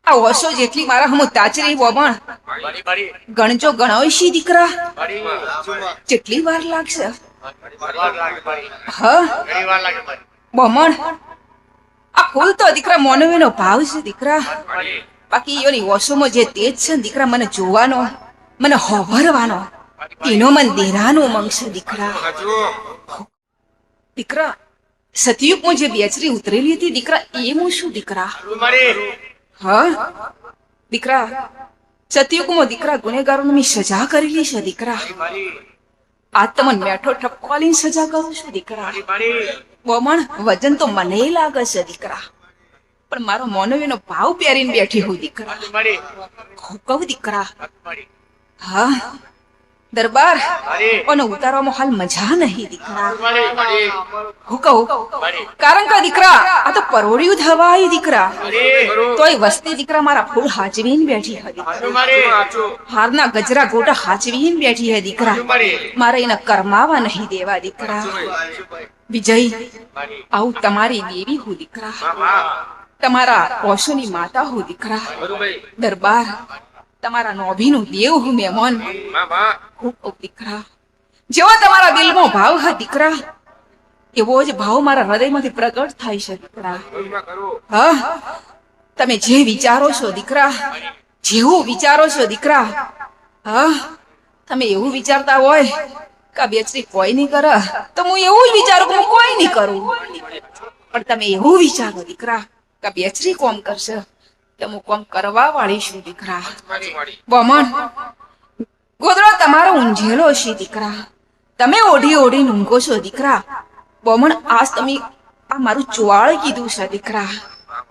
આ ઓસો જેટલી મારા હમ તાચરી બોબણ ગણજો ગણાવશી દીકરા કેટલી વાર લાગશે હા બમણ આ ફૂલ તો દીકરા મોનવીનો ભાવ છે દીકરા બાકી એની ઓસોમાં જે તેજ છે ને દીકરા મને જોવાનો મને હોભરવાનો એનો મન દેરાનો ઉમંગ છે દીકરા દીકરા સતયુગમાં જે બેચરી ઉતરેલી હતી દીકરા એ હું શું દીકરા હા દીકરા સતયુગમાં દીકરા ગુનેગારોને મેં સજા કરેલી છે દીકરા આજ તમને મેઠો ઠપકો આલીને સજા કરું છું દીકરા બમણ વજન તો મને લાગે છે દીકરા પણ મારો મોનવીનો ભાવ પહેરીને બેઠી હું દીકરા કહું દીકરા હા દરબાર અને ઉતારવામાં હાલ મજા નહીં દીકરા હું કહું કારણ કે દીકરા આ તો પરોડિયું થવા આવી દીકરા તોય વસ્તી દીકરા મારા ફૂલ હાચવીને બેઠી હતી હારના ગજરા ગોટા હાચવીને બેઠી હે દીકરા મારે એને કરમાવા નહીં દેવા દીકરા વિજય આવું તમારી દેવી હું દીકરા તમારા ઓશોની માતા હું દીકરા દરબાર તમારા નોભીનું દેવ હું મહેમાન હું દીકરા જેવો તમારા દિલમાં ભાવ હા દીકરા એવો જ ભાવ મારા હૃદયમાંથી પ્રગટ થાય છે દીકરા હા તમે જે વિચારો છો દીકરા જેવું વિચારો છો દીકરા હા તમે એવું વિચારતા હોય કે બેચરી કોઈ નહીં કરે તો હું એવું જ વિચારું કે હું કોઈ નહીં કરું પણ તમે એવું વિચારો દીકરા કે બેચરી કોમ કરશે તો હું કોમ કરવા વાળી છું દીકરા બમણ ગોદડો તમારો ઊંઝેલો છે દીકરા તમે ઓઢી ઓઢીને ઊંઘો છો દીકરા બમણ આજ તમે આ મારું ચોવાળ કીધું છે દીકરા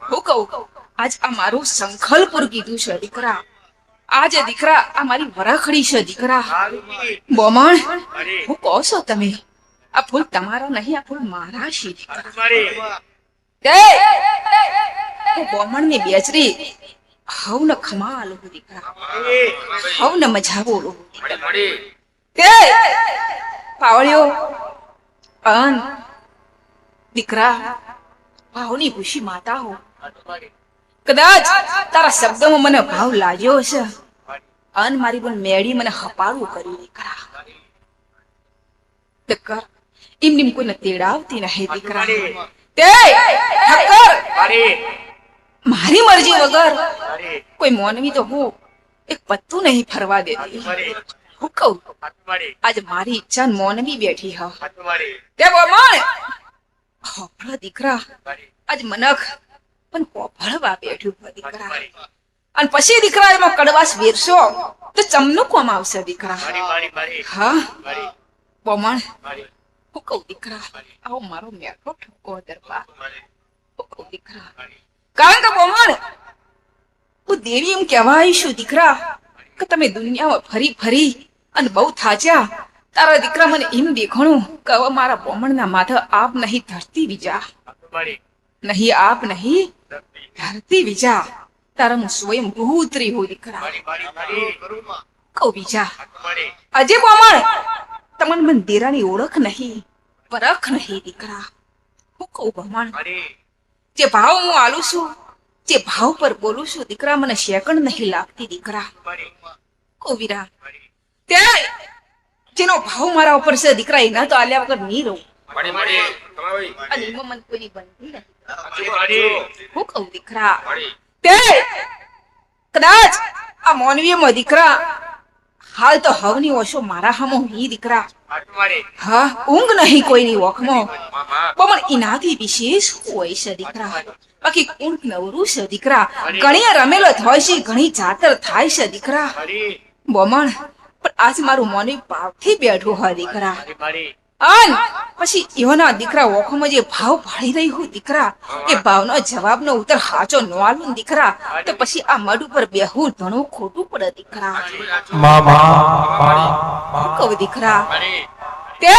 હું કહું આજ આ મારું સંખલપુર કીધું છે દીકરા આજે દીકરા આ મારી વરાખડી છે દીકરા બમણ હું કહો છો તમે આ ફૂલ તમારા નહીં આ ફૂલ મારા છે દીકરા બમણ ની બેચરી હવ ન ખમાલ દીકરા હવ ન મજા બોલો પાવળિયો અન દીકરા ભાવની ભૂષી માતા હો કદાચ તારા શબ્દમાં મને ભાવ લાગ્યો છે અન મારી પણ મેળી મને હપાળું કર્યું દીકરા દીકરા એમની કોઈને તેડાવતી નહીં દીકરા તે મારી મરજી વગર કોઈ મોનવી તો હું એક પત્તું નહીં ફરવા દેતી હું કહું આજ મારી ઈચ્છા મોનવી બેઠી હા તે બોમણ હોભળ દીકરા આજ મનખ પણ હોભળવા બેઠું દીકરા અને પછી દીકરા એમાં કડવાશ વેરશો તો ચમનું કોમ આવશે દીકરા હા બોમણ હું કહું દીકરા આવો મારો મેઠો ઠપકો દરબાર હું કહું દીકરા કારણ કે બોમણ હું દેવી એમ કહેવા આવીશું દીકરા કે તમે દુનિયામાં ફરી ફરી અને બહુ થાચ્યા તારા દીકરા મને એમ દેખાણું કે હવે મારા બોમણના માથે આપ નહીં ધરતી બીજા નહીં આપ નહીં ધરતી બીજા તારા હું સ્વયં ભૂતરી હું દીકરા કહું બીજા અજે બોમણ તમને મને દેરાની ઓળખ નહીં પરખ નહીં દીકરા હું કહું બોમણ જે ભાવ હું આલું છું જે ભાવ પર બોલું છું દીકરા મને સેકન્ડ નહીં લાગતી દીકરા કોવીરા તે જેનો ભાવ મારા ઉપર છે દીકરા એના તો આલ્યા વગર નહીં રહું અને એમાં મને કોઈની બનતી નથી હું કહું દીકરા તે કદાચ આ મોનવીમાં દીકરા હાલ તો હવની ઓછો મારા હમો હી દીકરા હા ઊંઘ નહીં કોઈની ઓખમાં પણ એનાથી વિશેષ હોય છે દીકરા બાકી ઊંઘ નવરું છે દીકરા ઘણી રમેલો થાય છે ઘણી જાતર થાય છે દીકરા બોમણ પણ આજ મારું મોની ભાવથી બેઠું હોય દીકરા અન પછી એવાના દીકરા ઓખમાં જે ભાવ ભાળી રહી હોય દીકરા એ ભાવનો જવાબનો ઉત્તર હાચો ન આલું દીકરા તો પછી આ મઢ ઉપર બેહું ઘણું ખોટું પડે દીકરા કહું દીકરા તે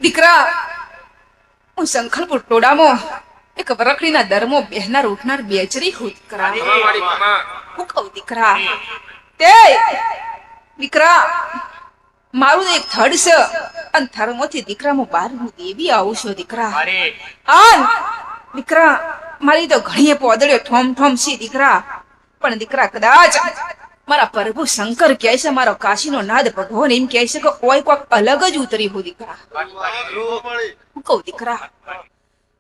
દીકરા હું સંખલપુર ટોડામાં એક વરખડીના દરમો બેહનાર ઉઠનાર બેચરી હું દીકરા હું કહું દીકરા તે દીકરા મારું એક થડ છે અને થડમાંથી દીકરા હું બહાર હું દેવી આવું છું દીકરા આ દીકરા મારી તો ઘણી પોદળીઓ ઠોમ ઠોમ સી દીકરા, પણ દીકરા કદાચ મારા પ્રભુ શંકર કહે છે, મારો કાશીનો નાદ ભગવાન એમ કહે છે કે ઓય કોક અલગ જ ઉતરી હું દીકરા. હું કહું દીકરા,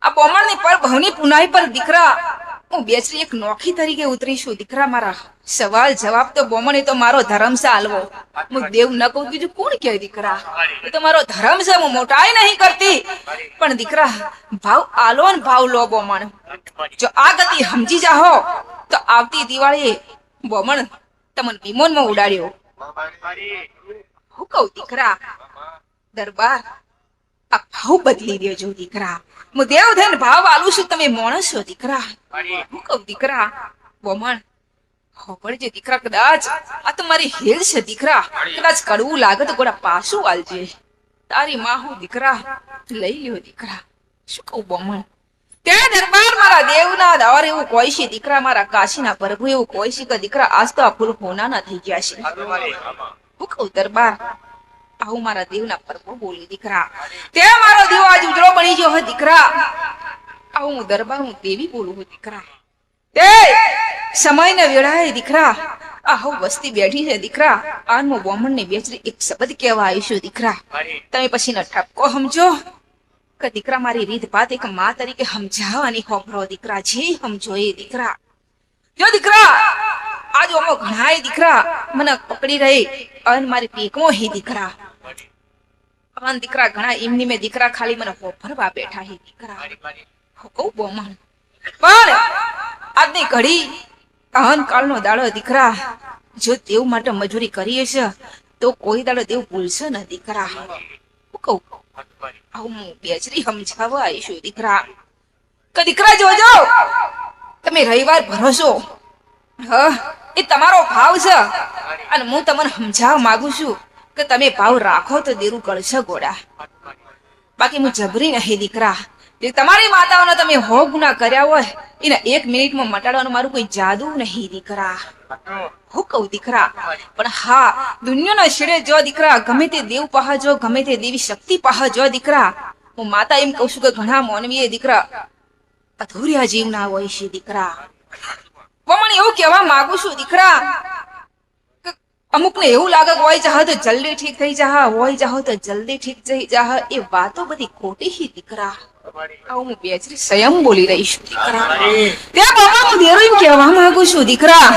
આ બોમણની પર ભવની પુનાઈ પર દીકરા હું બેચરી એક નોખી તરીકે ઉતરીશું દીકરા. મારા સવાલ જવાબ તો બોમણ, એ તો મારો ધર્મ છે આલવો. હું દેવ ન કહું બીજું કોણ કહે દીકરા? એ તો મારો ધર્મ છે, હું મોટાઈ નહીં કરતી, પણ દીકરા ભાવ આલો ને ભાવ લો બોમણ. જો આ ગતિ સમજી જાહો તો આવતી દિવાળીએ બોમણ તમને વિમાનમાં ઉડાડ્યો. હું કહું દીકરા દરબાર, આ ભાવ બદલી દેજો દીકરા. હું દેવ થઈને ભાવ આલું છું, તમે માણસ છો દીકરા. હું કહું દીકરા બોમણ હોબળજે દીકરા, કદાચ આ તો મારી હેલ છે દીકરા, કદાચ કડવું લાગે તો ગોળા પાછું આલજે. તારી માં હું દીકરા લઈ લ્યો દીકરા. શું કહું બોમણ? ત્યાં દરબાર મારા દેવના દાર એવું કોઈ છે દીકરા, મારા કાશીના પ્રભુ એવું કોઈ છે કે દીકરા આજ તો આ ફૂલ હોનાના થઈ ગયા છે. હું કહું દરબાર, આવું મારા દેવના પ્રભુ બોલી દીકરા. ત્યાં મારો દેવ આજ ઉજળો બની ગયો હોય દીકરા. આવું હું દરબાર હું દેવી બોલું હું દીકરા. તે સમયને વેળાએ દીકરા આહો વસ્તી બેઠી છે દીકરા. આનમો બોમણને બેચરી એક શબ્દ કહેવા આવીશું દીકરા. તમે પછી ન ઠપકો સમજો કે દીકરા મારી રીત વાત એક માં તરીકે સમજાવવાની હોભરો દીકરા. જે સમજો એ દીકરા. જો દીકરા આજ અમો ઘણાય દીકરા મને પકડી રહી અને મારી પીકમો હી દીકરા. અન દીકરા ઘણા એમની મેં દીકરા ખાલી મને હોભરવા બેઠા હી દીકરા. કહું બોમણ, પણ આજની ઘડી અહન કાળનો દાડો દીકરા, જો દેવ માટે મજૂરી કરીએ છે તો કોઈ દાડો દેવ ભૂલશે ને દીકરા. હું કહું આવું હું બેચરી સમજાવવા આવીશું દીકરા કે દીકરા જોજો તમે રવિવાર ભરોસો એ તમારો ભાવ છે, અને હું તમને સમજાવવા માંગુ છું કે તમે ભાવ રાખો તો દેરું કરશે ગોડા. બાકી હું જબરી નહીં દીકરા. તમારી માતાઓને તમે હો ગુના કર્યા હોય એને 1 મિનિટમાં મટાડવાનું મારું કોઈ જાદુ નહીં દીકરા. હું કહું દીકરા, પણ હા દુનિયાના છેડે જો દીકરા ગમે તે દેવ પાહા જો, ગમે તે દેવી શક્તિ પાહા જો દીકરા, હું માતા એમ કહું છું કે ઘણા માનવીએ દીકરા અધૂર્યા જીવના હોય છે દીકરા. પણ એવું કહેવા માંગુ છું દીકરા, અમુક ને એવું લાગે હોય ચાહ તો જલ્દી ઠીક થઈ જા, હોય ચાહો તો જલ્દી ઠીક થઈ જા. એ વાતો બધી ખોટી છે દીકરા. આવું હું બેચરી સ્વયં બોલી રહી છું દીકરા. ત્યાં બાબા હું દેરો એમ કહેવા માંગુ છું દીકરા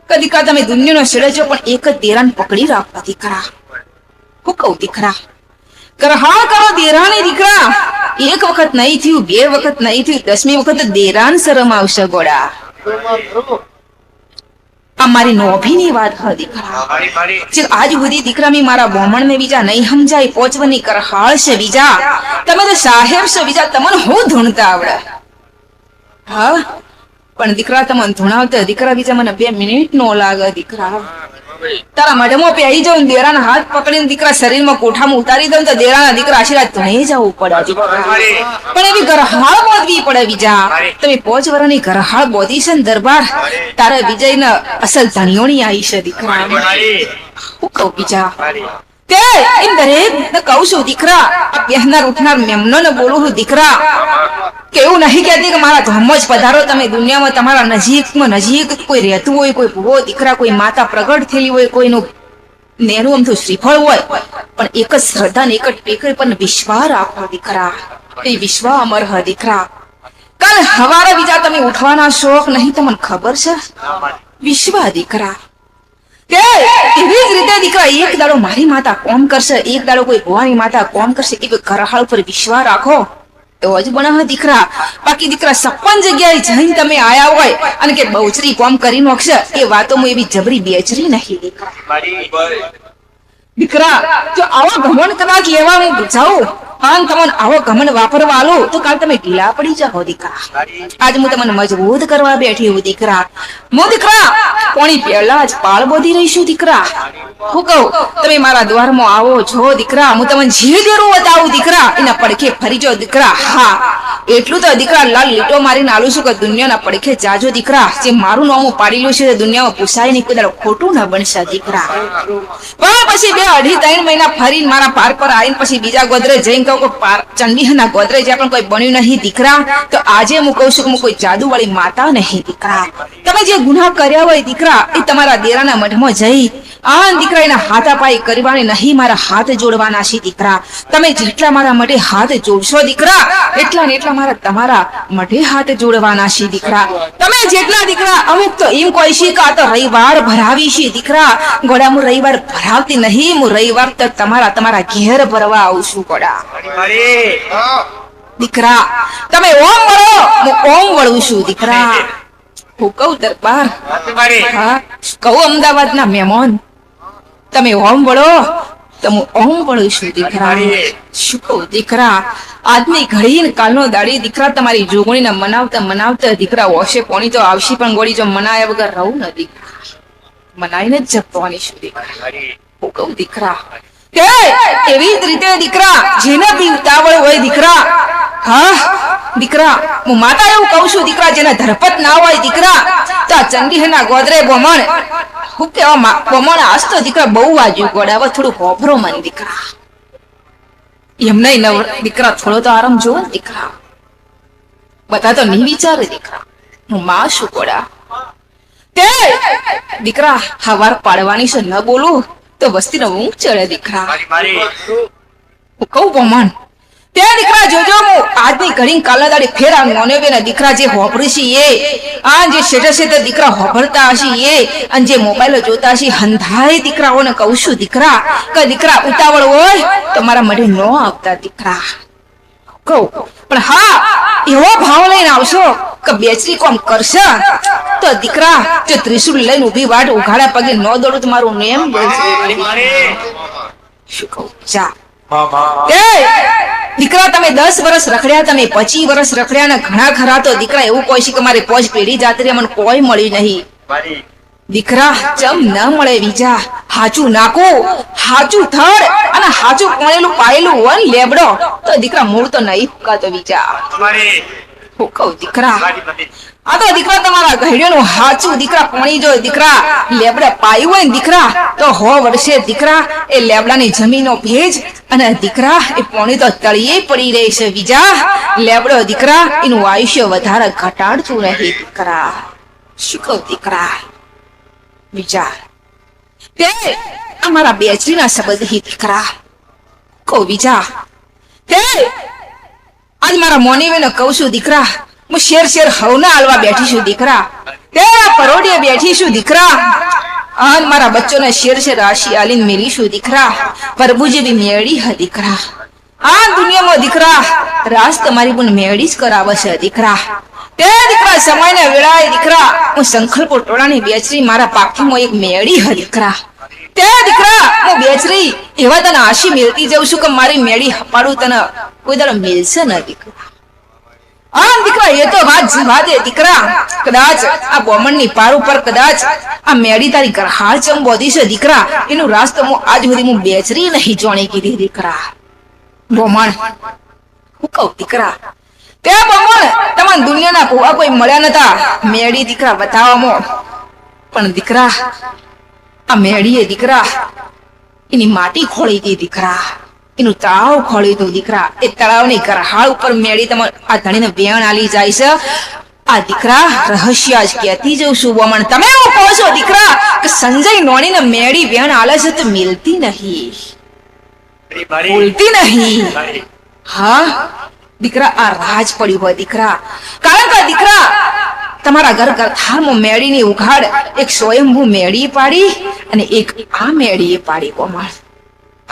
કે દીકરા તમે દુનિયાનો છેડે છો પણ એક જ દેરાને પકડી રાખો દીકરા. હું કહું દીકરા કરહાળ કરો દેરાને દીકરા. એક વખત નહીં થયું, 2 વખત નહીં થયું, 10મી વખત દેરાન શરમ આવશે ગોડા. અમારી નોભીની વાત હ દીકરા. આજ સુધી દીકરા મેં મારા બોમણ ને બીજા નહીં સમજાય. પોચવાની કરહાળ છે બીજા, તમે તો સાહેબ છો બીજા, તમને હું ધૂણતા આવડે. હા પણ દીકરા તમને ધૂણાવતા દીકરા બીજા મને 2 મિનિટ નો લાગે દીકરા. તારા મઢમાં પહેરી જાઉં, દેરાના હાથ પકડીને દીકરા શરીરમાં કોઠામાં ઉતારી દઉં તો દેરાના દીકરા આશીર્વાદ ધણી જવું પડે. પણ એવી ગરહાળ બોધવી પડે બીજા. તમે 5 વર્ષની ગરહાળ બોધી છે ને દરબાર, તારા વિજય ને અસલ ધણીઓની આવી છે દીકરા. હું કહું બીજા તે એમ દરેક ને કહું છું દીકરા. આ પહેરનાર ઉઠનાર મેમનો ને બોલું છું દીકરા, કેવું નહીં કહેતી કે મારા ધર્મ જ પધારો. તમે દુનિયામાં તમારા નજીકમાં નજીક કોઈ રહેતું હોય, કોઈ ભૂવો દીકરા, કોઈ માતા પ્રગટ થયેલી હોય, કોઈનું નેરું આમ તો શ્રીફળ હોય, પણ એક જ શ્રદ્ધા ને એક જ ટેકરી પર વિશ્વાસ રાખો દીકરા. એ વિશ્વાસ અમર હ દીકરા. કાલ હવારે બીજા તમે ઉઠવાના શોખ નહીં, તમને ખબર છે વિશ્વાસ દીકરા. એવી જ રીતે દીકરા એક દાડો મારી માતા કોમ કરશે, એક દાડો કોઈ ભવાની માતા કોમ કરશે. એ ઘરહાળ ઉપર વિશ્વાસ રાખો તો જ બને દીકરા. બાકી દીકરા 56 જગ્યાએ જઈને તમે આયા હોય અને કે બહુચરી કોમ કરી નાખશે, એ વાતોમાં એવી જબરી બેચરી નહીં દીકરા. દીકરા જો આવો ઘમંડ કદાચ લેવા હું જાઉં અને તમને આવો ઘમંડ વાપરવા આલું તો કાલ તમે ઢીલા પડી જાઓ દીકરા. આજ હું તમને મજબૂત કરવા બેઠી હું દીકરા. હું દીકરા પોણી પહેલા જ પાળ બોધી રહીશું દીકરા. હું કહું તમે મારા દ્વારમાં આવો છો દીકરા, હું તમને જે દેરું બતાવું દીકરા, એના પડખે ફરી જાઓ દીકરા. હા એટલું તો દીકરા લાલ લીટો મારીને આલું છું કે દુનિયાના પડખે જાજો દીકરા. જે મારું નામ પાડેલું છે દુનિયામાં પૂછાય નહીં, કોઈ ખોટું ના બનશે દીકરા. પણ પછી 2-2.5-3 મહિના ફરીને મારા પાર પર આવીને પછી બીજા ગોદરે જઈને કહું કે ચંડીના ગોદરે જે પણ કોઈ બન્યું નહીં દીકરા. તો આજે હું કહું છું કે હું કોઈ જાદુ વાળી માતા નહીં દીકરા. તમે જે ગુનાહ કર્યા હોય દીકરા એ તમારા દેરાના મઢમાં જઈ આ દીકરા એના હાથાપાઈ કરવાની નહીં, મારા હાથ જોડવાના છે દીકરા. તમે જેટલા મારા મઢે હાથ જોડશો દીકરા એટલા ને એટલા મારા તમારા મઢે હાથ જોડવાના છે દીકરા. તમે જેટલા દીકરા અમુક તો એમ કોઈ છે કે આ તો રવિવાર ભરાવી છે દીકરા. ગોડા હું રવિવાર ભરાવતી નહીં, હું રવિવાર તો તમારા ઘેર ભરવા આવું છું ગોડા દીકરા. તમે ઓમ વળો, હું ઓમ વળું છું દીકરા. હું કહું દરબાર, હા કહું અમદાવાદના મહેમાન, તમે ઓમ વળો તો હું ઓમ વળું છું દીકરા. શું કહું દીકરા, આજની ઘડી ને કાલનો દાડી દીકરા તમારી જોગણીને મનાવતા મનાવતા દીકરા ઓશે પોણી તો આવશે, પણ ગોળી જો મનાયા વગર રહું ને દીકરા, મનાઈને જ જપવાની છું દીકરા. હું કહું દીકરા કે એવી જ રીતે દીકરા જેને બી ઉતાવળ હોય દીકરા, હા દીકરા હું માતા એવું કહું છું દીકરા, જેને ધરપત ના હોય દીકરા તો આ ચંડીના ગોદરે બોમણ હું કેવા બોમણ આજ તો દીકરા બહુ વાજ્યું ગોડા. હવે થોડું હોભરો મન દીકરા, એમ નહીં દીકરા, થોડો તો આરામ જોવો ને દીકરા. બધા તો નહીં વિચારે દીકરા, હું માં શું ગોડા. તે દીકરા હવાર પાડવાની છે ન બોલું તો વસ્તીનો ઊંઘ ચડે દીકરા. હું કહું બોમણ તે દીકરા જોજો, હું આજની ઘડી કાલના દાડી ફેરા મોને બેના દીકરા જે હોભરી છે એ આ જે શેઠે શેઠે દીકરા હોભરતા હશે એ અને જે મોબાઈલ જોતા હશે હંધાય દીકરાઓને કહું છું દીકરા કે દીકરા ઉતાવળ હોય તો મારા મઢે ન આવતા દીકરા. કહું પણ હા એવો ભાવ લઈને આવશો કે બેચરી કોમ કરશે તો દીકરા જો ત્રિશુલ લઈને ઉભી વાટ ઉઘાડા પગે ન દોડું તો મારું નેમ બોલશે. શું કહું જા દીકરા, તમે 10 વર્ષ રખડ્યા, તમે 25 વર્ષ રખડ્યા ને ઘણા ખરા તો દીકરા એવું કોઈ છે કે મારી પોજ પેઢી જાતરી મને કોઈ મળી નહીં દીકરા. ચમ ન મળે બીજા હાચું નાકું, હાચું થડ અને હાચું કોણેલું પાયેલું વન લેબડો તો દીકરા મૂળ તો નહીં ફૂકાતો બીજા. હું કહું દીકરા આ તો દીકરા તમારા ઘડિયાનું હાચું દીકરા પાણી જો દીકરા લેબડા પાયું હોય ને દીકરા તો 100 વર્ષે દીકરા એ લેબડાની જમીનનો ભેજ અને દીકરા એ પાણી તો તળિયે પડી રહે છે બીજા. લેબડો દીકરા એનું આયુષ્ય વધારે ઘટાડતું રહે દીકરા. શું કહું દીકરા બીજા તે અમારા બેચરીના શબ્દ દીકરા કહું બીજા તે આજ મારા મોનીને કહું છું દીકરા, હું શેર હવના હાલવા બેઠી છું દીકરા. તે પરોડીએ બેઠી છું દીકરા અને મારા બચ્ચોને શેર રાશિ આલીને મેલીશું દીકરા. પ્રભુજી બી મેળી હ દીકરા. આ દુનિયામાં દીકરા રાસ તમારી પણ મેળી જ કરાવે છે દીકરા. તે દીકરા સમયને વેળાએ દીકરા હું સંકલ્પો ટોળાની બેચરી મારા પાખીમાં એક મેળી હ દીકરા. તે દીકરા હું બેચરી એવા તને આશી મેળતી જાઉં છું કે મારી મેળી હપાડું તને કોઈ દાડો મેળશે ન દીકરા. આ દીકરા એ તો વાત જવા દે દીકરા, કદાચ આ બોમણની પાર ઉપર કદાચ આ મેળી તારી ગરહાળ ચમ બોધી છે દીકરા, એનું રાસ તો આજ સુધી હું બેચરી નહીં જોણી કીધી દીકરા. બોમણ હું કહું દીકરા તે બોમણ તમારા દુનિયાના ભૂવા કોઈ મળ્યા નતા મેળી દીકરા બતાવવામાં, પણ દીકરા આ મેળીએ દીકરા એની માટી ખોળી હતી દીકરા, એનું તળાવ ખોળ્યું હતું દીકરા. એ તળાવની ગરહાળ ઉપર મેળી તમારે આ ધણીને વેણ આલી જાય છે. આ દીકરા રહસ્ય જ કહેતી જઉં છું બોમણ. તમે એવું કહો છો દીકરા કે સંજય નોણીને મેળી વેણ આલે છે તો મિલતી નહીં, બોલતી નહીં. હા દીકરા આ રાજ પડ્યું હોય દીકરા, કારણ કે દીકરા તમારા ઘર ગરથારમાં મેળીની ઉઘાડ એક સ્વયંભૂ મેળી પાડી અને એક આ મેળીએ પાડી કોમળ.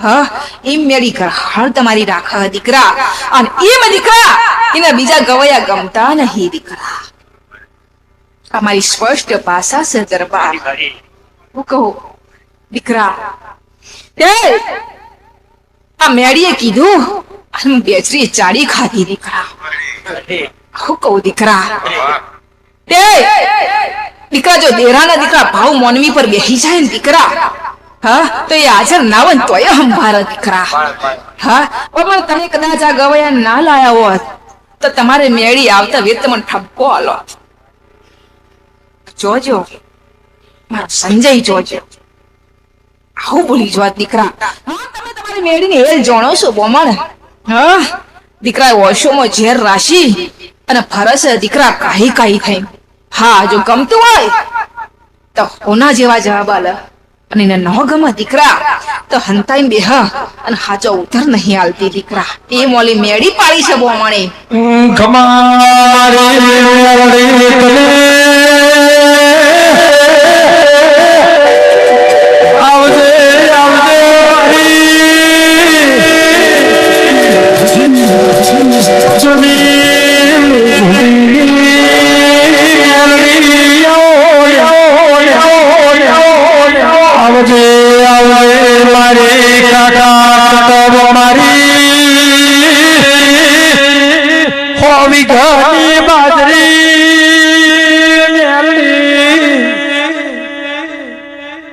હા એમ મેળી ગરહાળ તમારી રાખા દીકરા, અને એમ દીકરા એને બીજા ગવયા ગમતા નહીં દીકરા. અમારી સ્પષ્ટ ભાષા છે દરબાર. હું કહું દીકરા આ મેળીએ કીધું અને બેચરીએ ચાડી ખાધી દીકરા. હું કહું દીકરા દીકરા જો દેરાના દીકરા ભાવ મોનવી પર બેસી જાય ને દીકરા, હા, તો એ હાજર ના હોય તોય હંભારા દીકરા. હા, પણ તમે કદાચ આ ગવૈયા ના લાયા હોત તો તમારે મેળી આવતા વેત મને ઠપકો આલો. જોજો મારો સંજય, જોજો આવું બોલી જો દીકરા. હા, તમે તમારી મેળીને હેલ જાણો છો બોમણ. હા, દીકરા ઓશોમાં ઝેર રાશી અને ફરસ દીકરા કાહી કાહી થઈ. હા, જો ગમતું હોય તો હોના જેવા જવાબ આલે, અને એને ન ગમે દીકરા તો હંતાઈ બેહ અને હાચો ઉધર નહીં આલતી દીકરા. એ મોલી મેળી પાડી છે બોમણે.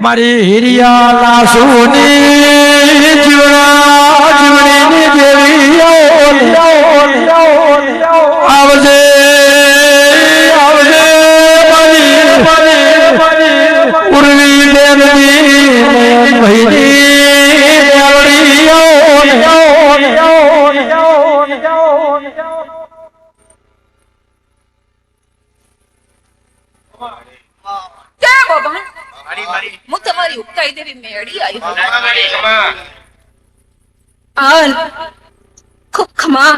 મારી હિરિયા લાસુની જીવણા જીવણીની દેવી આવજે આવજે ઉર્વી દેવની ભૈરી હું તમારી ઉગતાઈ દેવી મેળી આવી. ખૂબ ખમા,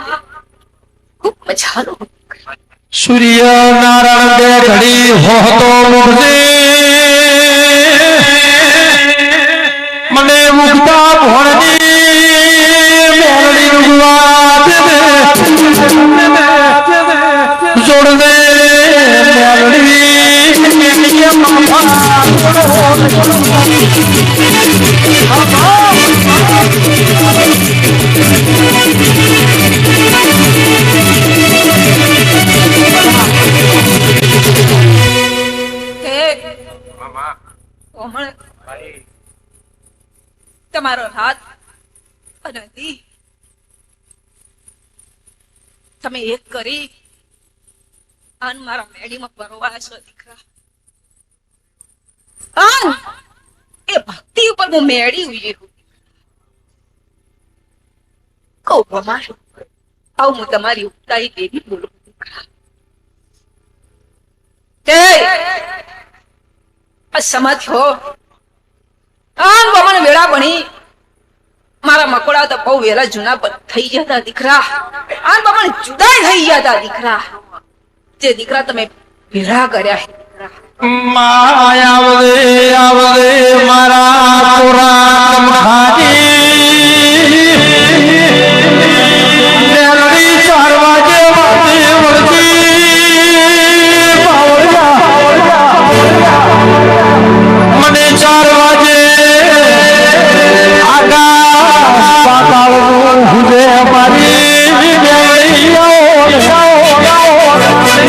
ખૂબ મજાનો. સૂર્ય નારાયણ બે ઘડી હોતો મુકજે મને મુકતા ભણની મેરડી ઉગવા દે જોડ દે મેરડી તમારો હાથ અને તમે એક કરી અને મારા મેડીમાં પરવા છો દીકરા. એ ભક્તિ ઉપર હું મેળી ઉઈ કહું પ્રમાણ આવું હું તમારી ઉગતાઈ દેવી બોલું દીકરા. સમજ હો મને વેળા બની મારા મકોડા તો બહુ વેલા જૂના થઈ ગયા હતા દીકરા. આન બાપણ જુદા થઈ ગયા હતા દીકરા. જે દીકરા તમે ભેળા કર્યા આવદે આવદે મારા કોરા ખાજી મેલડી 4 વાગે વાતે વળતી મને 4 વાગે આકાશ પાતાળનું હુજે મારી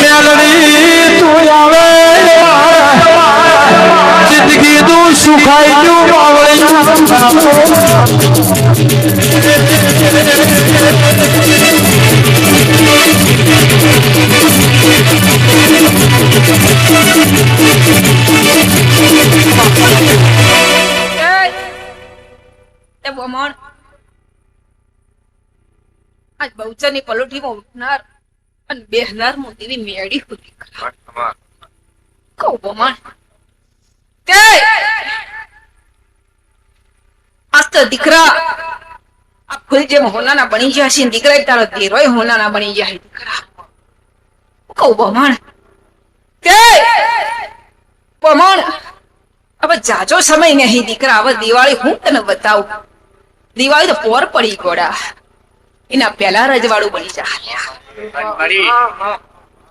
મેલડી તું આવે જિંદગી તું સુખાઈ તું આજ બહુચરની પલોઠીમાં ઉઠનાર અને બેહનાર મોતીની મેળી હતી. કહું બમણ કે આજ તો દીકરા આ ફૂલ જેમ હોનાના બની ગયા છે, દીકરા તારો દેરોય હોનાના બની ગયા છે દીકરા. કહું બમણ કે બમણ હવે જાજો સમય નહીં દીકરા. હવે દિવાળી હું તને બતાવું. દિવાળી તો પોર પડી ગોડા, એના પહેલા રજવાડું બની જા.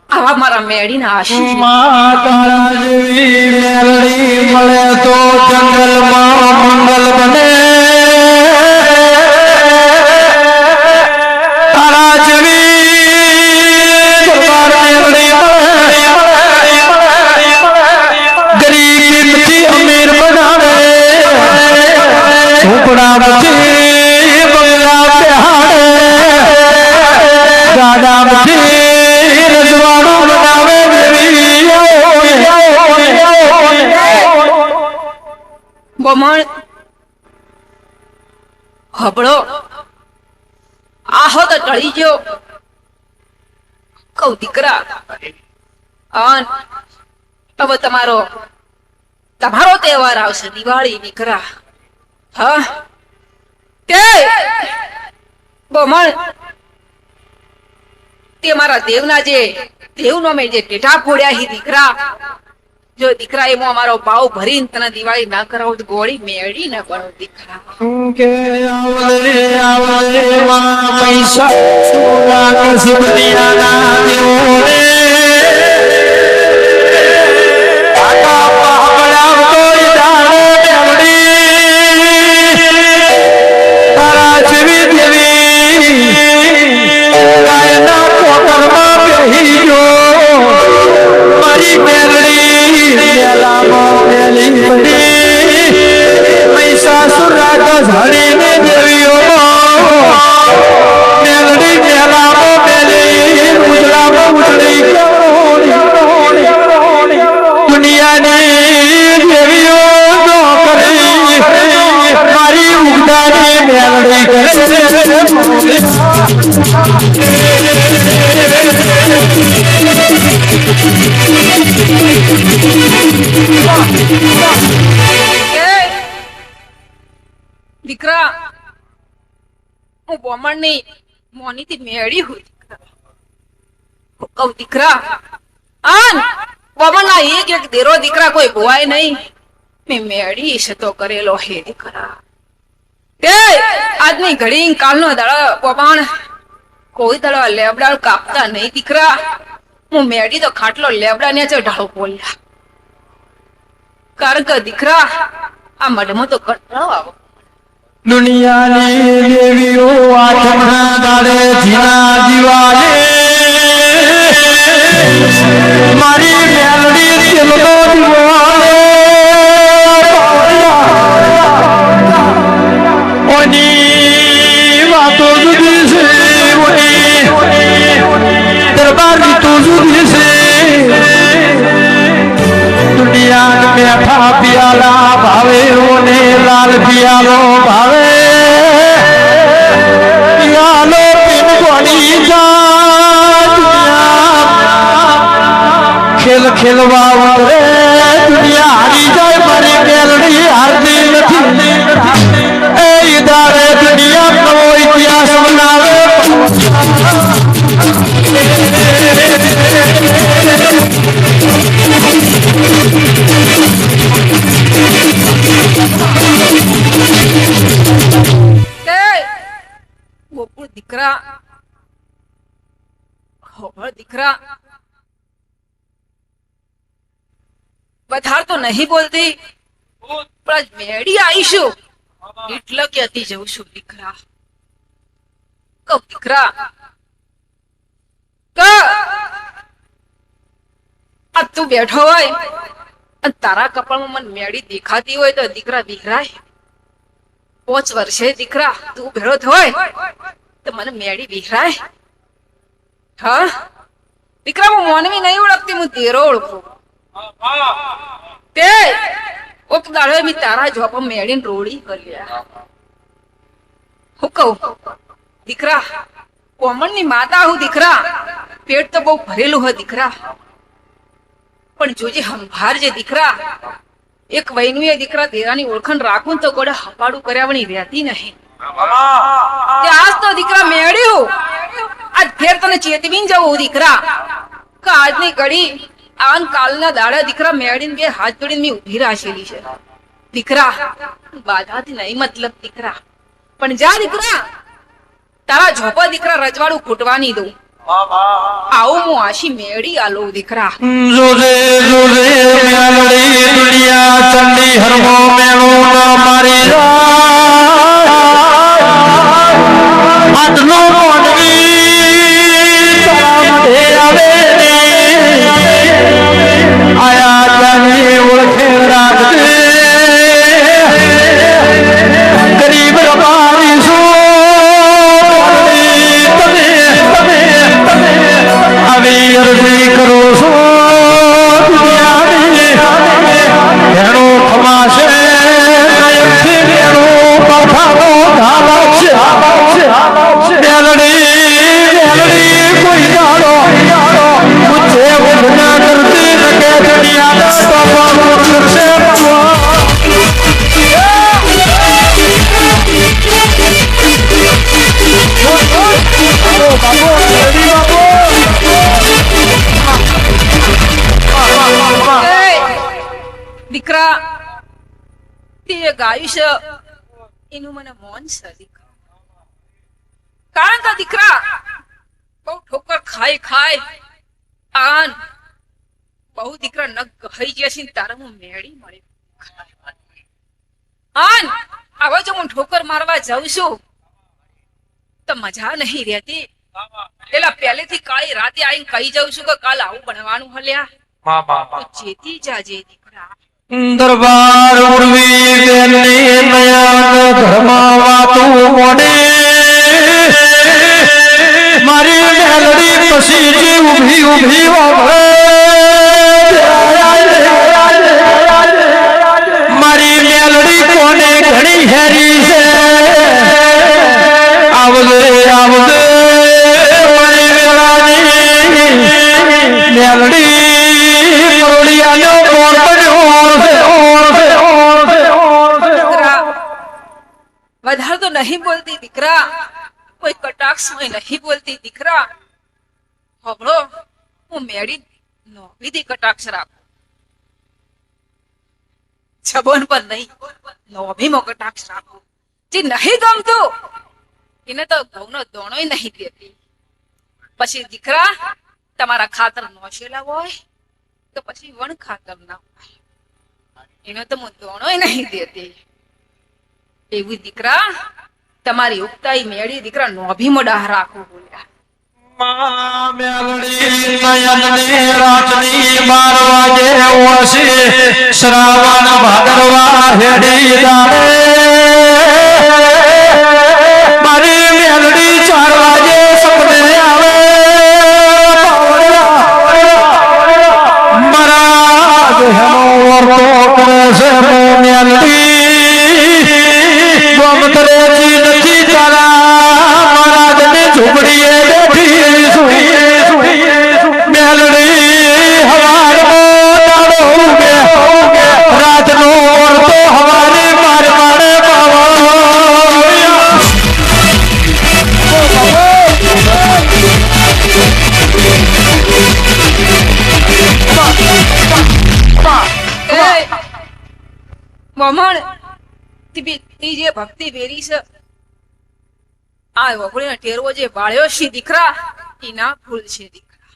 આવા મારા મેળીના આશીષ. માતા જેવી મેલડી મળે તો જંગલમાં મંગલ બને. તારા જેવી દરબાર મેલડી મળે બમણ હબળો આહો તો ટળી ગયો કઉ દીકરા અન હવે તમારો તહેવાર આવશે દિવાળી દીકરા હા તે બમણ તે મારા દેવના જે દેવનો મેં જે ટેટા ફોડ્યા હી દીકરા જો દીકરા એમાં અમારો ભાવ ભરીને તને દિવાળી ના કરાવું તો ગોળી મેળી ના બનો દીકરા કે આવલે પૈસા સુરા સુબલિયાના દેવોને આકા પાવડા કોઈ જાણે મેલડી તારા જેવી દેવી ગાયના કોટરમાં બેહી ગયો મારી મેલડી મેલામાં મેલી પડી મહિષાસુર રાક્ષસ હણીને દેવીઓ મેલડી મેલામાં મેલી ઉજળામાં ઉજળી દુનિયાની દેવીઓ નો કરી મારી ઉગદાની મેલડી દીકરા હું બોમણ ની મોની થી મેળી હું કહું દીકરા આન બોમણ ના એક એક દેરો દીકરા કોઈ બોવાય નહીં મેં મેળી શતો કરેલો હે દીકરા તે આજની ઘડી કાલનો દાડો બોમણ કોઈ દાડો લેબડા કાપતા નહીં દીકરા હું મેળી તો ખાટલો લેબડા ને ઢાળો બોલ્યા કારણ કે દીકરા આ મઢમાં તો કંટાળો આવો દુનિયાની દેવીઓ આઠમના દાડે જીના દિવાલે મારી મેલડી તેલનો દિવાલે ઓની વાતો જુદી છે દરબારની તો જુદી છે દુનિયા મેઠા પિયાલા ભાવે ઓને લાલ પિયાલો ભાવે પિયાલો પીન ગોળી ખેલ ખેલવા વાળે દુનિયા હારી જાય મારી મેલડી હારતી નથી એ દાડે દુનિયા નવો ઇતિહાસ બનાવે ગોકુળ દીકરા ખબર દીકરા વધાર તો નહીં બોલતી પણ આજ મેળી આવીશું એટલે કહેતી જઉં છું દીકરા કહું દીકરા આ તું બેઠો હોય અને તારા કપાળમાં મને મેળી દેખાતી હોય તો દીકરા વિહરાય 5 વર્ષે દીકરા તું ભેળો હોય તો મને મેળી વિહરાય હા દીકરા હું મોનવી નહીં ઓળખતી હું દેરો ઓળખું તે ઓક દાડે મી તારા જોપા મેળીને રોડી કર્યા હું કહું દીકરા કોમળની માતા હું દીકરા પેટ તો બહુ ભરેલું હોય દીકરા પણ જોજે સંભાળજે દીકરા એક વૈનુએ દીકરા દેરાની ઓળખાણ રાખું તો ગોડા હપાડું કર્યાવણી રહેતી નહીં આજ તો દીકરા મેળ્યું આજ ફેર તને ચેતવીને જવું દીકરા કે આજની ઘડી આન કાલના દાડા દીકરા મેળીને બે હાથ જોડીને મેં ઉભી રાખેલી છે દીકરા બાધાથી નહીં મતલબ દીકરા પણ જા દીકરા તારા ઝોપા દીકરા રજવાડું ખૂટવાની દઉં આવું હું આશી મેળી આલો દીકરા જોજે જોજે મેલડી દુનિયા ચંડી હરમો મેળો ના મારી આટલો મોનવી તારા મઢે આવે આયા જાની ઓળખે રાખજે ગરીબ રબારી છો આવી અરજી કરો છો દુનિયાની ઘણો ખમાશે તે ગાયું છે એનું મને મોન છે દીકરા. કારણ કે દીકરા બહુ ઠોકર ખાય આન બહુ દીકરા ન કહી જશે ને તારે હું મેળી મળી આન હવે જો હું ઠોકર મારવા જાઉં છું તો મજા નહીં રહેતી. પેલા પહેલેથી કાળી રાતે આવીને કહી જાઉં છું કે કાલ આવું બનવાનું હલ્યા તો જેતી જાજે દીકરા. દરબાર ઉર્વી બેની નયન ધર્મા વાતું મોડે મારી મેલડી પછી જે ઊભી વાવરે મારી મેલડી કોને ઘણી હેરી છે આવજે મારી મેલડી વધારે તો નહીં બોલતી દીકરા, કોઈ કટાક્ષમાં નહીં બોલતી દીકરા. હબળો હું મેળી નોકરીથી કટાક્ષ રાખું, જબોન પર નહીં નોભીમાં કટાક્ષ રાખું. જે નહીં ગમતું એને તો ઘઉંનો દોણોય નહીં દેતી. પછી દીકરા તમારા ખાતર નોશેલા હોય તો પછી વણ ખાતર ના હોય એને તો હું દોણોય નહીં દેતી. એવું દીકરા તમારી ઉગતાઈ મેળી દીકરા નોભીમાં ડાહ રાખવું બોલ્યા. શ્રાવણ ભાદરવા હેડી દાડે મારી મેલડી 4 વાગે સપને આવે મારા દેહનો વર્તો કરે છે મેલડી ગમતરેજી નથી તારા મહારાજની ઝૂંપડીએ બેઠી મેલડી હવારનો દાડો ઉગે રાતનો વર્તો હવારે મારે મમણ તી જે ભક્તિ વેરી છે આ વગડીનો ટેરવો જે બાળ્યો છે દીકરા ઈ ના ભૂલ છે દીકરા.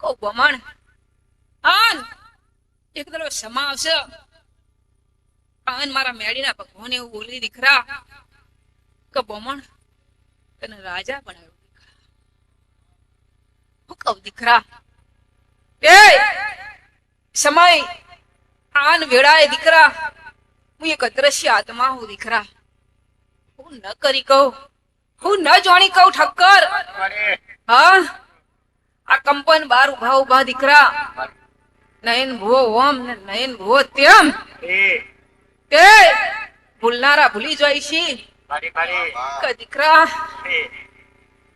કહું બમણ આન એક દડો સમા આવશે આન મારા મેળીના ભગવાન એવું બોલી દીકરા કે બમણ તને રાજા બનાવ્યો દીકરા. હું કહું દીકરા એ સમય આન વેળાએ દીકરા હું એક અદ્રશ્ય આત્મા હું દીકરા. હું ન કરી કહું, હું ન જાણી કહું ઠક્કર. હા આ કંપન બાર ઉભા દીકરા નયન ભો ઓમ ને નયન ભો તેમ તે ભૂલનારા ભૂલી જાય છે કે દીકરા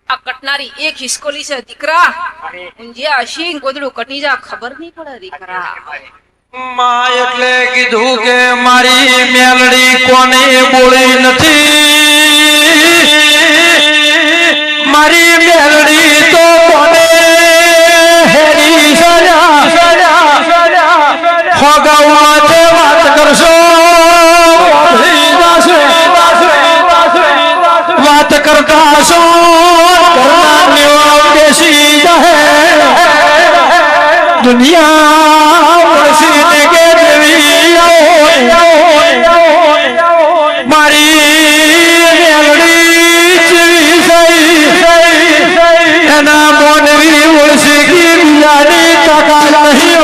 આ કટનારી એક હિસકોલી છે દીકરા. ઊંઝિયા હશી ગોદડું કટી જા ખબર નહીં પડે દીકરા. માં એટલે કીધું કે મારી મેલડી કોને બોલી નથી મારી મેલડી તો કોને હેરી ફગાવમાં તે વાત કરશો વાત કરતા છો બેસી દુનિયા મારી એના મોનવી ઓળસી બીજાની તકા નહીં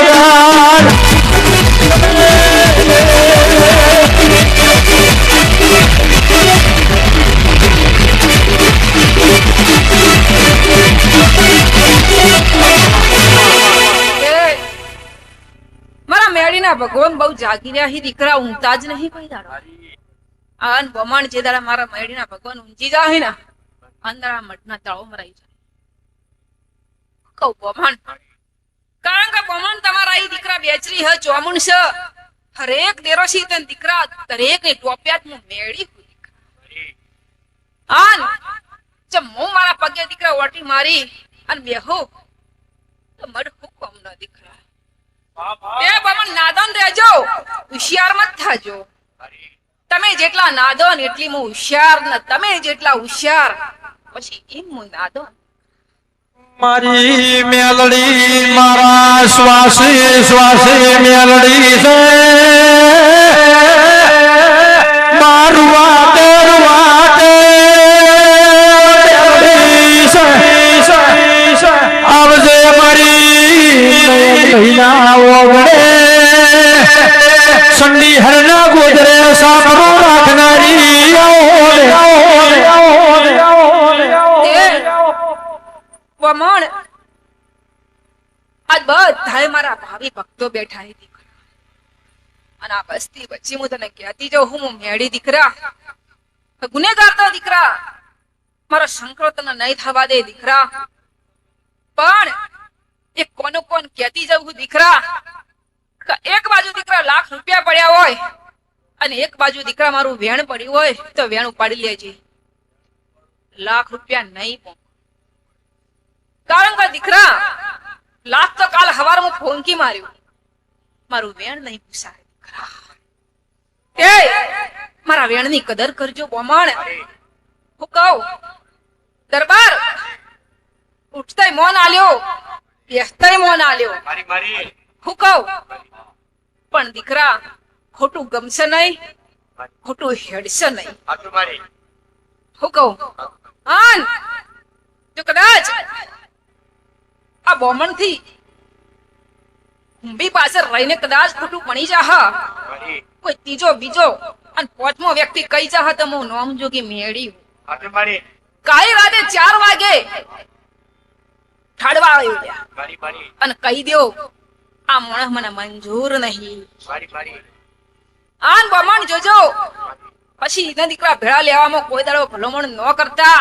મારા મેળીના ભગવાન બહુ જાગી રહ્યા છે દીકરા, ઊંઘતા જ નહીં કોઈ દાડો. આન બમણ જે દાડા મારા મેળીના ભગવાન ઊંઘી જાય ને અંદરા મઠના તળો મરાઈ જાય. કહું બમણ કારણ કે બમણ તમારા ઈ દીકરા બેચરી હ ચોમુન છે હરેક દેરોશી તન દીકરા દરેક ની ટોપિયાત હું મેળી હું દીકરા. આન જબ હું મારા પગે દીકરા ઓટી મારી અને બેહો તો મડ હુકમ ન દીકરા. એ બમણ નાદાન રહેજો હોશિયાર મત થાજો. તમે જેટલા નાદોન એટલી હું હોશિયાર ને તમે જેટલા હોશિયાર પછી એમ હું નાદોન. મારી મેલડી મારા શ્વાસે શ્વાસે મેલડી છે મારું વાટે આવજે મારી મહિના ઓગણે સંડી હરના ગોદરે સાપરો રાખનારી વમણ આજ બધાય મારા ભાવિ ભક્તો બેઠા હે દીકરા. અને આ બસ્તી વચ્ચે હું તને કહેતી જાઉં હું મેળી દીકરા ગુનેગાર તો દીકરા મારો શંકરો તને નહીં થવા દે દીકરા. પણ એક કોનો કોન કહેતી જાઉં દીકરા એક બાજુ દીકરા લાખ રૂપિયા પડ્યા હોય અને એક બાજુ દીકરા મારું વેણ પડ્યું હોય તો વેણ ઉપાડી લેજે. લાખ રૂપિયા નહીં પણ કારણ કે દીકરા લાખ તો કાલ હવારમાં ફોંકી માર્યું મારું વેણ નહીં પૂછાય દીકરા. એ મારા વેણ ની કદર કરજો બોમણ. હું કહું દરબાર ઉઠતાય મોન આલ્યો બેસતાય મોન આલ્યો. હું કહું પણ દીકરા ખોટું ગમશે નહીં ખોટું હેડશે નહીં. હું કહું આન જો કદાચ આ બોમણ થી હુંબી પાછળ રહીને કદાચ ખોટું બની જા કોઈ ત્રીજો બીજો અને પાંચમો વ્યક્તિ કઈ જા તો હું નોમ જોગી મેળી કાઈ રાતે 4 વાગે ઠાડવા આવ્યો અને કહી દો આ માણસ મને મંજૂર નહીં. આન બોમણ જોજો પછી એના દીકરા ભેળા લેવામાં કોઈ દાડો ભલોમણ ન કરતા.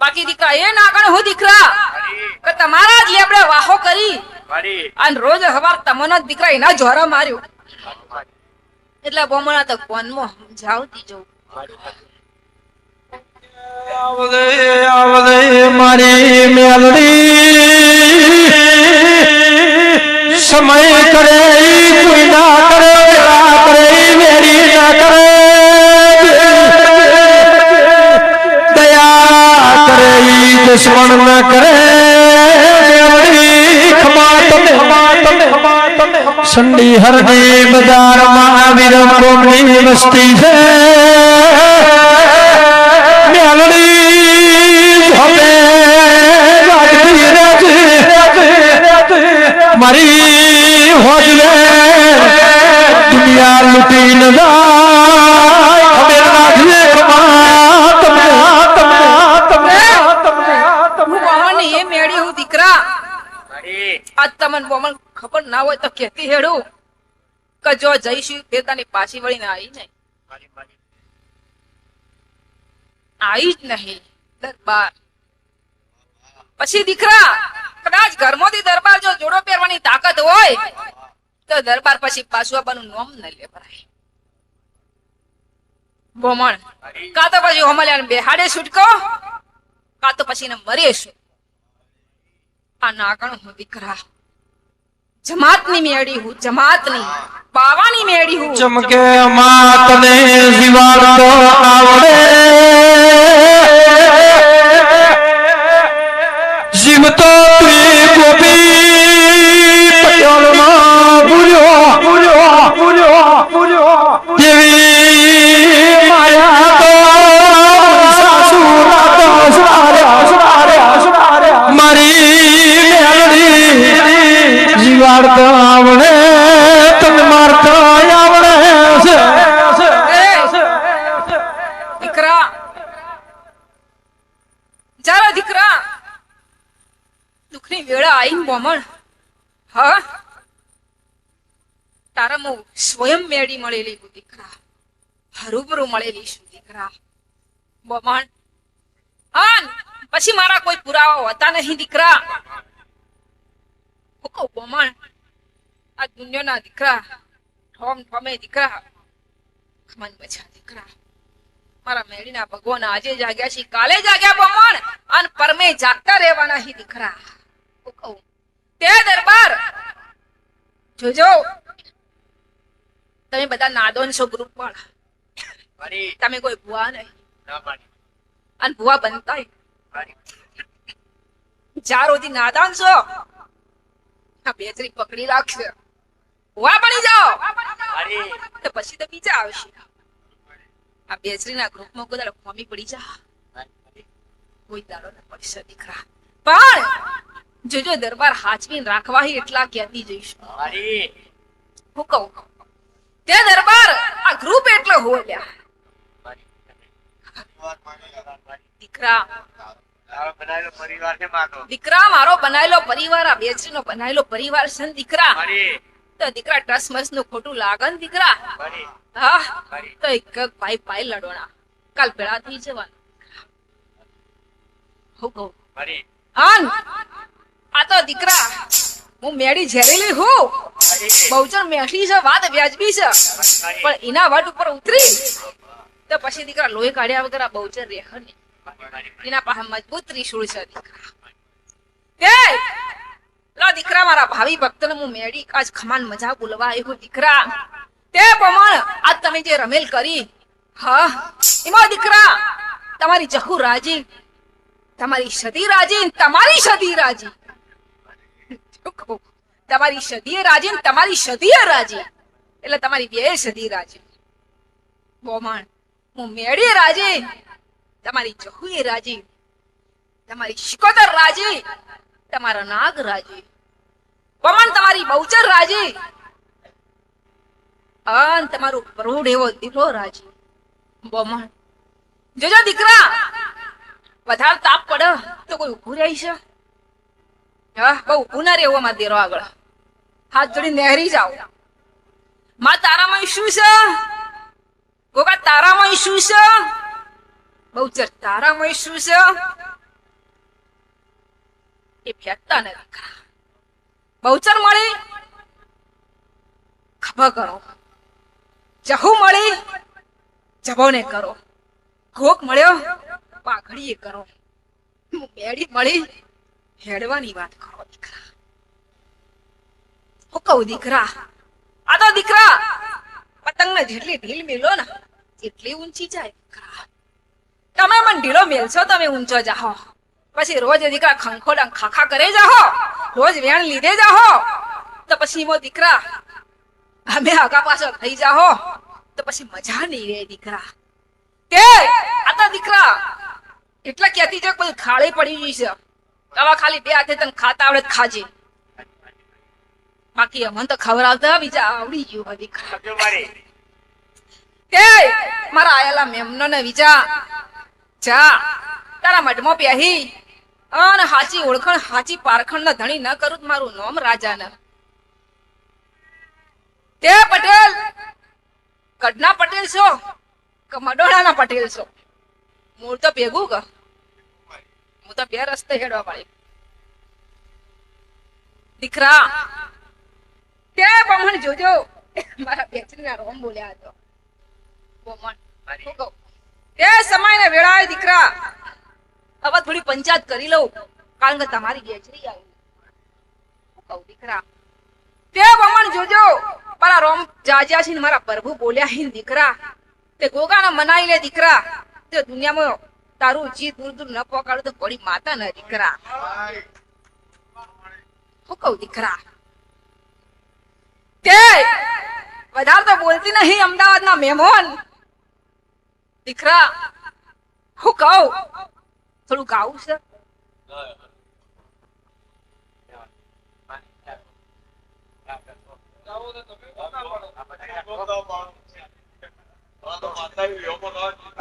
બાકી દીકરા એ ના ગણ હું દીકરા કે તમારા જ લેબડે વાહો કરી અને રોજ હવાર તમને જ દીકરા એના જોરા માર્યો. એટલે બોમણા તો કોનમાં સમજાવતી જવું. આવદે મારી મેલડી સમય કરે કોઈ ના કરે કરે મેરી ના કરે દુશ્મન ન કરે સંડી હરની બજારમાં વિરંગોની વસ્તી છે મેલડી મારી હોજવે દુનિયા લૂટી ન જાય ખબર રાખજે એ મેળી હું દીકરા આજ તમને બોમણ ખબર ના હોય તો કહેતી હેડું કે જો જઈશું ફેરતાની પાછી વળીને આવી નહીં આવી જ નહીં દરબાર. પછી દીકરા કદાચ ઘરમાંથી દરબાર જો જોડો પહેરવાની તાકાત હોય તો દરબાર પછી પાછું આવવાનું નોમ ન લે ભરાય. બોમણ કા તો પછી હોમલ્યાને બેહાડે છૂટકો કા તો પછી મરીશું. આ નાગણ હું દીકરા જમાતની મેળી હું જમાતની બાવાની મેળી હું. ચમકે માતને જીવાડતો આવડે જીવતો તું ગોપી પટેલનો ભૂલ્યો દેવી માયા તો સાસુરા તો મારી મેલડી જીવાડતો આવડે તને મારતો આવડે દીકરા જરા દીકરા દુઃખની વેળા આઈને બોમણ હા તારા હું સ્વયં મેળી મળેલી હું દીકરા હરૂબરૂ મળેલી છું દીકરા બોમણ. આન પછી મારા કોઈ પુરાવા હોતા નહીં દીકરા. બોમણ આ દુનિયાના દીકરા ઠોમ ઠોમે દીકરા મન બચા દીકરા મારા મેળીના ભગવાન આજે જાગ્યા છે કાલે જાગ્યા બોમણ અને પરમે જાગતા રહેવાના હી દીકરા. તે દરબાર જોજો તમે બધા નાદોન છો ગ્રુપ વાળા, તમે કોઈ ભુવા નહીં અને ભુવા બનતા ચાર સુધી નાદાન છો. આ બેચરી પકડી રાખશે, ભુવા બની જાઓ તો પછી તો બીજા આવશે. આ બેચરીના ગ્રુપમાં કોઈ દાડો ખોમી પડી જા, કોઈ દાડો ન પડશે દીકરા. પણ જોજો દરબાર હાચવીને રાખવા એટલા કહેતી જઈશું. હું કહું તે દરબાર આ ગ્રુપ એટલો હોલ્યા દીકરા. દીકરા મારો બનાયેલો પરિવાર આ બેચરીનો બનાયેલો પરિવાર છે ને દીકરા. તો દીકરા ટસમસ નું ખોટું લાગે ને દીકરા. હા તો એક ભાઈ ભાઈ લડોણા કાલ ભેળા થઈ જવાનું. હું કહું આ તો દીકરા હું મેળી ઝેરેલી હું. બહુચર મેઠી છે, વાત વ્યાજબી છે, પણ એના વાટ ઉપર ઉતરી તો પછી દીકરા લોહી કાઢ્યા વગર આ બહુચર રેહ નહીં. એના પાસે મજબૂત ત્રિશૂળ છે દીકરા. દીકરા મારા ભાવિ ભક્તને હું મેળી આજ ખમાન મજા બોલવા આવ્યો દીકરા. તે પ્રમાણ આજ તમે જે રમેલ કરી, હા એમાં દીકરા તમારી જહુ રાજી, તમારી સદી રાજી, તમારી સદી રાજી. તમારી સદીએ રાજી ને તમારી સદીએ રાજી, એટલે તમારી બે સદી રાજી. બોમણ હું મેળી રાજી, તમારી જહુએ રાજી, તમારી શિકોતર રાજી, તમારા નાગ રાજી, બોમણ તમારી બહુચર રાજી, અન તમારું પ્રૌઢ એવો દીકરો રાજી. બોમણ જોજો દીકરા વધારે તાપ પડે તો કોઈ ઉભું રહી છે? હા બહુ ઉભું ના રહેવું માં દેરો આગળ હાથ જોડી નહેરી જાઓ. માં તારામાં શું છે? ગોગા તારામાં શું છે? બહુચર તારામાં શું છે? એ ફેંકતા ને દીકરા. બહુચર મળી ખભા કરો, જહુ મળી જબોને કરો, ઘોક મળ્યો પાઘડીએ કરો, બેડી મળી હેડવાની વાત કરો દીકરા. હું કહું દીકરા આ તો દીકરા પતંગ ને જેટલી ઢીલ મેલો ને એટલી ઊંચી જાય દીકરા. તમે મને ઢીલો મેલશો તમે ઊંચો જાહો, પછી રોજ દીકરા ખંખોડા ખાખા કરે જાહો, રોજ વેણ લીધે જાહો તો પછી મો દીકરા અમે આગા પાછળ થઈ જાહો તો પછી મજા નહીં રહે દીકરા. કે આ તો દીકરા એટલા કહેતી છે બધું ખાળી પડી ગઈ છે. હવે ખાલી બે હાથે તને ખાતા આવડે ખાજે, બાકી અમને તો ખવડાવતા બીજા આવડી ગયું દીકરા. કે મારા આયેલા મેમનો ને વિચા જા તારા મઢમાં પ્યાહી અને હાચી ઓળખણ હાચી પારખણ ના ધણી ન કરું મારું નામ રાજા ને. તે પટેલ કડના પટેલ છો કે મડોળા ના પટેલ છો? મૂળ તો ભેગું ક હું તો બે રસ્તે હેડવા પાડી દીકરા. તે બમણ જોજો મારા બેચરી ના રોમ બોલ્યા હતો. તે સમય ને વેળાએ દીકરા હવે થોડી પંચાયત કરી લઉં કારણ કે તમારી બેચરી આવી. કહું દીકરા તે બમણ જોજો મારા રોમ જાજ્યા છે ને મારા પ્રભુ બોલ્યા હે દીકરા. તે ગોગાને મનાઈ લે દીકરા. તે દુનિયામાં તારું જી દૂર દૂર ન પહોંચાડું તો પડી માતા ન દીકરા. હું કહું દીકરા તે વધારે તો બોલતી નહીં અમદાવાદ ના મહેમાન દીકરા. હું કહું થોડું ગાવું છે?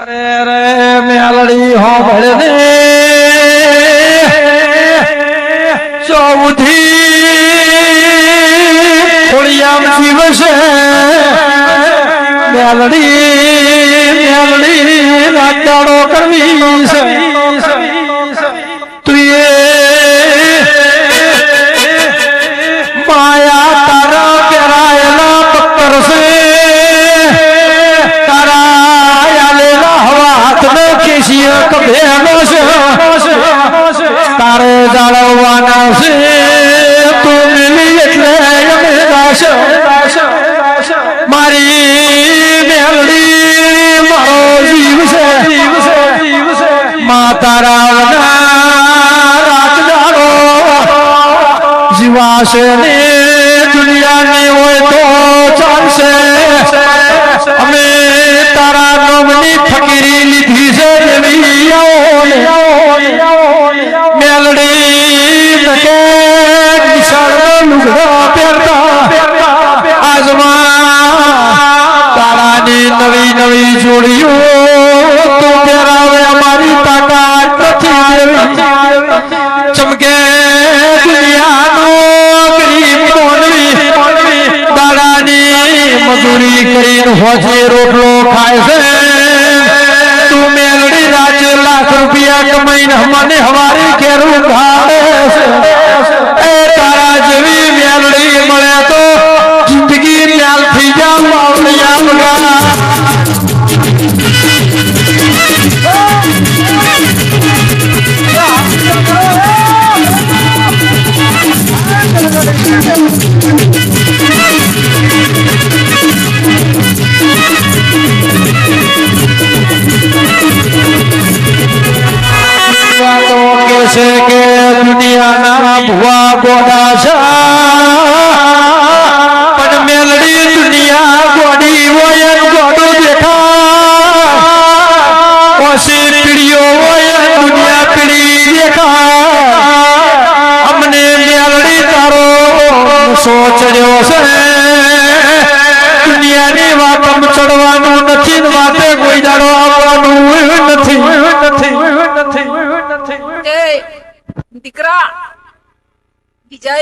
અરે રે મેલડી હો ભળે ને સૌથી ખોડિયામ જીવ છે મેલડી રાતાડો કરવી છે તું માયા તારા પેરાયેલા પત્તર છે તારે જાળવવાના છે તું મિલી એટલે મારી મેલડી મારો જીવ છે માતા રાવના રાજદારો જીવાશે ને દુનિયાની હોય તો ચાલશે અમે તારા નામની ફકીરી લીધી છે મેલડી લુગડા પહેરતા આજમાં તારાની નવી નવી જોડીઓ તું પહેરાવે અમારી તાકાત નથી ચમકે દુનિયાનો ગરીબ મોનવી દાડાની મજૂરી કરીને હોજે રોટલો ખાય છે તું મેલડી રાજ્ય લાખ રૂપિયા કમાઈને મને હવારી કેરું ઘાડે છે તારા જેવી મેલડી મળે તો જિંદગી મ્યાલ થઈ જાવ બાવળિયા બગા છે કે દુનિયાના ભુવા ગોડા છે પણ મેલડી દુનિયા ગોડી હોય ગોડું દેખા ઓછી પીડીઓ હોય દુનિયા પીડી દેખા અમને મેલડી તારો સોચડ્યો છે દુનિયાની વાતમ ચડવાનું નથી ને વાતે કોઈ દાડો આવવાનું નથી દીકરા વિજય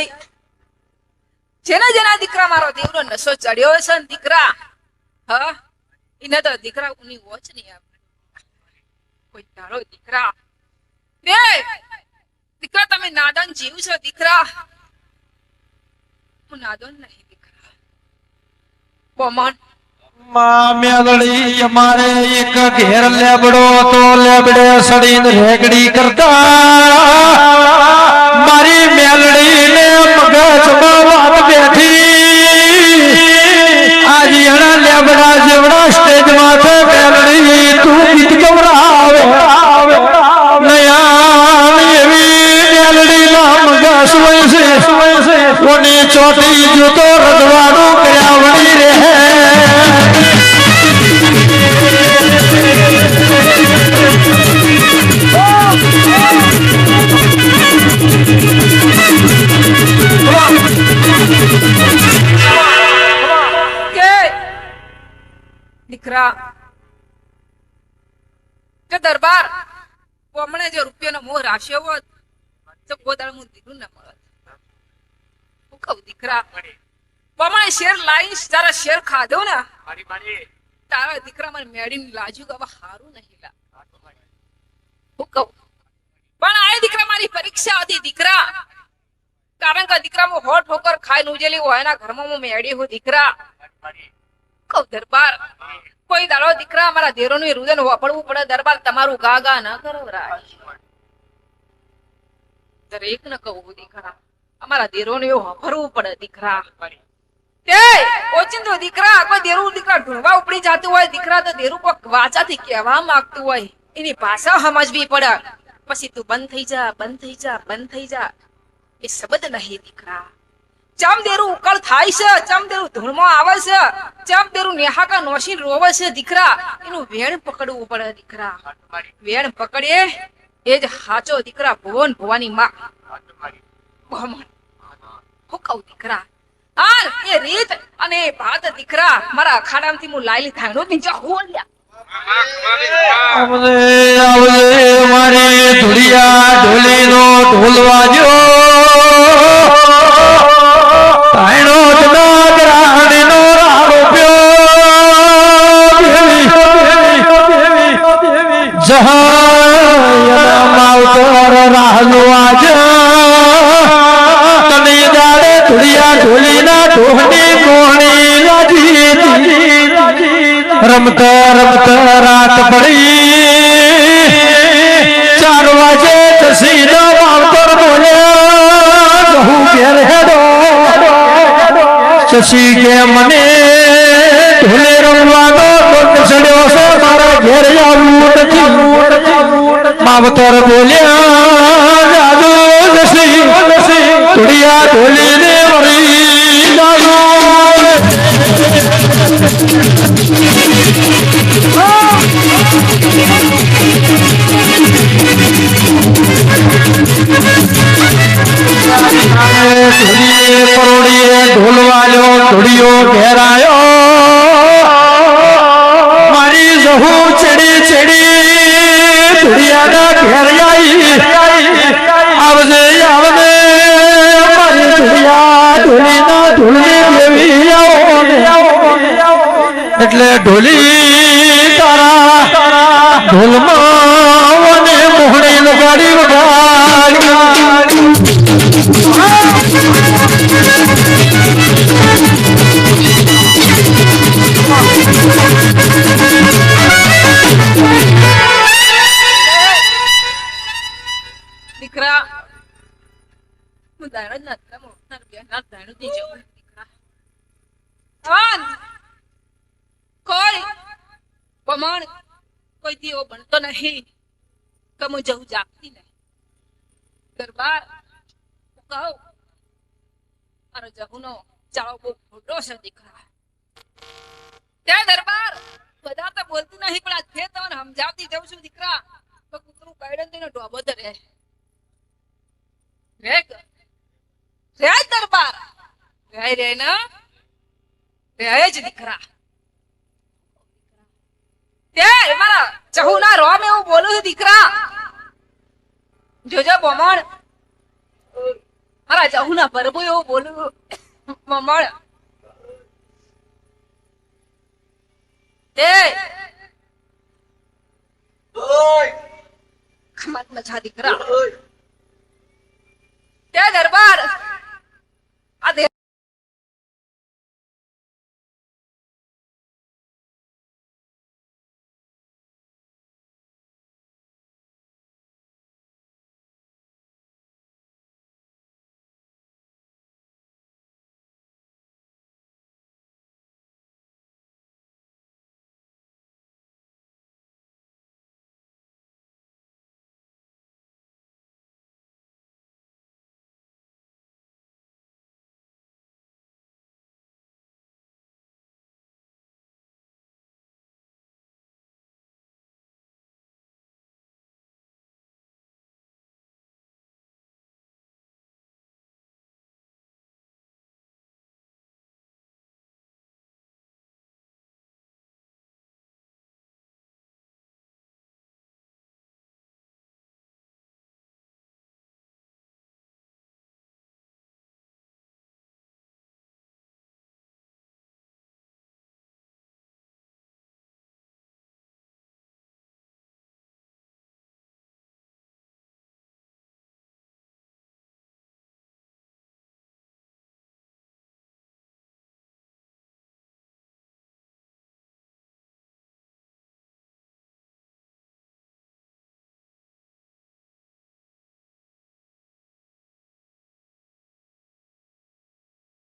જેના જેના દીકરા મારો દેવનો નશો ચડ્યો છે ને દીકરા હા એને તો દીકરા ઉની વોચ નહીં આપે કોઈ તારો દીકરા બે દીકરા તમે નાદાન જીવ છો દીકરા હું નાદાન નહીં દીકરા બોમન મેલડી અમારે એક ઘેર લેબડો તો લેબડે સડીને રેગડી કરતા મારી મેલડી ને મગજમાં વાત બેઠી આજે એના લેબડા જેવડા સ્ટેજ માથે મેલડી તું ગીત ગવરાવે નયા એવી મેલડી ના મગજ હોય છે કોની ચોટી જોતો રજવાડું કર્યા વળી રહે દીકરા કે દરબાર હમણે જો રૂપિયાનો મોહ રાખ્યો હોત તો ગોદાળ હું દીધું ના મળત હું કહું દીકરા હમણે શેર લાઈશ તારા શેર ખાધો ને તારા દીકરા મને મેળીને લાજ્યું કે હવે હારું નહીં લા હું કહું પણ આ દીકરા મારી પરીક્ષા હતી દીકરા કારણ કે દીકરા હું હોટ ઠોકર ખાઈને ઉજેલી હોય એના ઘરમાં હું મેળી હું દીકરા કહું દરબાર કોઈ દાડો દીકરા અમારા દેરોનું રુદન વાપરવું પડે દરબાર તમારું ગાગા ન કરો દરેક ને કહું દીકરા અમારા દેરોનું એવું વાપરવું પડે દીકરા એ ઓચિંતો દીકરા કોઈ દેરું દીકરા ઢૂંઢવા ઉપડી જતું હોય દીકરા તો દેરું કોક વાચાથી કહેવા માંગતું હોય એની ભાષા સમજવી પડે પછી તું બંધ થઈ જા બંધ થઈ જા બંધ થઈ જા એ શબ્દ નહીં દીકરા ચમ દેરું ઉકળ થાય છે ચમ દેરું ધૂળમાં આવે છે ચમ દેરું નેહાકા નોશી રોવે છે દીકરા એનું વેણ પકડવું પડે દીકરા વેણ પકડે એ જ હાચો દીકરા ભુવન ભવાની માં હું કહું દીકરા આ એ રીત અને ભાત દીકરા મારા અખાડામાંથી હું લાયલી થાણો બીજા હોલ્યા મારી ધુલિયા ઢોલીનો ઢોલ વાગ્યો તાણો જનાગરાણીનો રાડો પ્યો જહાયના માવતર રાહલો આજ તને દાડે ધુલિયા ઢોલીના ઢોહની કોણી રાજી રમતા રમતા રાત પડી 4 વાગે જસીનો માવતર બોલ્યા ઘઉં ઘેર હેડો શશી કે મને ઢોલે રમવાનો દોટ ચડ્યો છે મારા ઘેર આવવું નથી માવતર બોલ્યા જાદુ જસી તુડિયા ઢોલીને વળી જાદુ પરોડીએ ઢોલ વાલ્યો ઢોળિયો ઘેરાયો મારી જહુ ચડી ચડી ઢોળિયાના ઘેર આવી આવજે આવજે મારી ઢોળિયા ઢોલીના ઢોલને લેવી આવો એટલે ઢોલી તારા ઢોલમાં મને મોહણી લગાડી વગાડી દીકરા હું દાણા જ નથી મોટના રૂપિયા દાણું જ નહીં જવું દીકરા કોઈ પ્રમાણ કોઈ દીવો બનતો નહીં કે હું જવું જાગતી નહીં દરબાર કહો મારો જહુનો ચાળો બહુ ખોટો છે દીકરા ત્યાં દરબાર બધા તો બોલતી નહીં પણ આજે તમને સમજાવતી જઉં છું દીકરા તો કૂતરું કાઢે તેનો ઢોબો તો રહે રે દરબાર રે ને રે જ દીકરા તે મારા ચહુના રોમ એવું બોલું છું દીકરા જોજો બમણ મારા ચહુના પરબો એવું બોલું બમણ તે ખમત મજા દીકરા